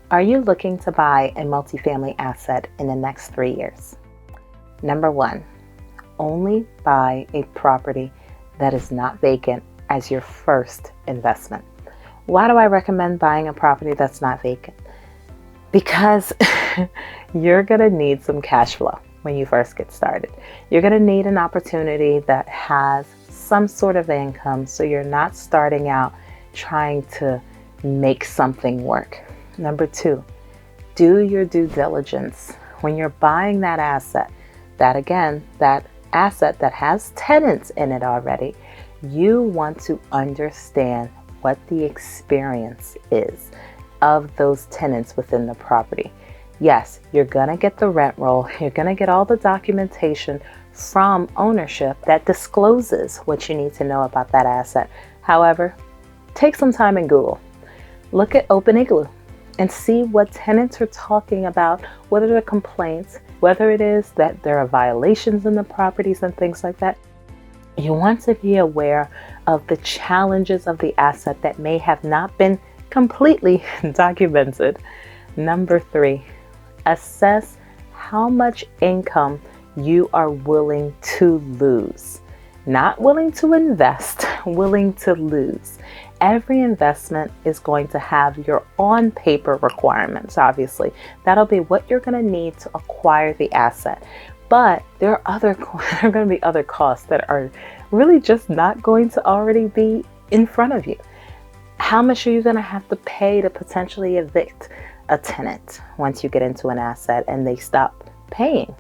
Are you looking to buy a multifamily asset in the next 3 years? Number one, only buy a property that is not vacant as your first investment. Why do I recommend buying a property that's not vacant? Because you're going to need some cash flow when you first get started. You're going to need an opportunity that has some sort of income so you're not starting out trying to make something work. Number two, do your due diligence. When you're buying that asset, that asset that has tenants in it already, you want to understand what the experience is of those tenants within the property. Yes, you're going to get the rent roll. You're going to get all the documentation from ownership that discloses what you need to know about that asset. However, take some time in Google. Look at Open Igloo and see what tenants are talking about, what are the complaints, whether it is that there are violations in the properties and things like that. You want to be aware of the challenges of the asset that may have not been completely documented. Number three, assess how much income you are willing to lose. Not willing to invest, willing to lose. Every investment is going to have your on-paper requirements, obviously. That'll be what you're going to need to acquire the asset. But there are going to be other costs that are really just not going to already be in front of you. How much are you going to have to pay to potentially evict a tenant once you get into an asset and they stop paying?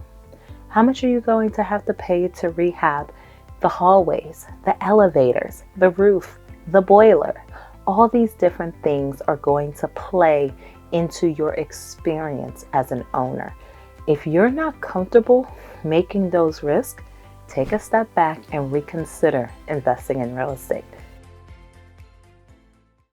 How much are you going to have to pay to rehab the hallways, the elevators, the roof, the boiler? All these different things are going to play into your experience as an owner. If you're not comfortable making those risks, take a step back and reconsider investing in real estate.